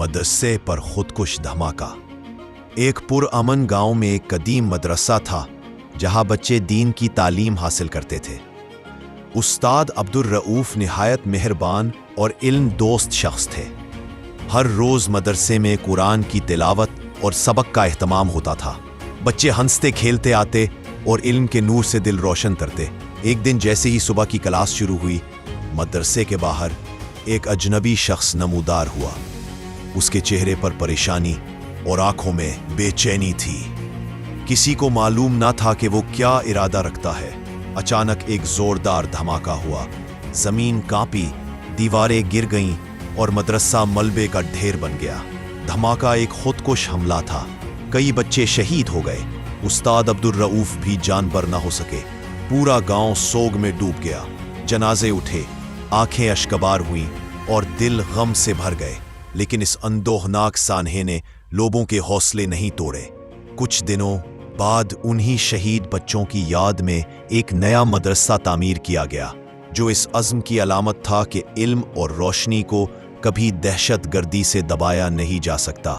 मदरसे पर खुदकुश धमाका। एक पुरअमन गांव में एक कदीम मदरसा था जहां बच्चे दीन की तालीम हासिल करते थे। उस्ताद अब्दुल रऊफ निहायत मेहरबान और इल्म दोस्त शख्स थे। हर रोज मदरसे में कुरान की तिलावत और सबक का एहतमाम होता था। बच्चे हंसते खेलते आते और इल्म के नूर से दिल रोशन करते। एक दिन जैसे ही सुबह की क्लास शुरू हुई, मदरसे के बाहर एक अजनबी शख्स नमूदार हुआ। उसके चेहरे पर परेशानी और आंखों में बेचैनी थी। किसी को मालूम ना था कि वो क्या इरादा रखता है। अचानक एक जोरदार धमाका हुआ। जमीन कांपी, दीवारें गिर गईं और मदरसा मलबे का ढेर बन गया। धमाका एक खुदकुश हमला था। कई बच्चे शहीद हो गए। उस्ताद अब्दुल रऊफ भी जानबर ना हो सके। पूरा गांव सोग में डूब गया। जनाजे उठे, आंखें अश्कबार हुईं और दिल गम से भर गए। लेकिन इस अंदोहनाक सानहे ने लोगों के हौसले नहीं तोड़े। कुछ दिनों बाद उन्हीं शहीद बच्चों की याद में एक नया मदरसा तामीर किया गया, जो इस अज़्म की अलामत था कि इल्म और रोशनी को कभी दहशतगर्दी से दबाया नहीं जा सकता।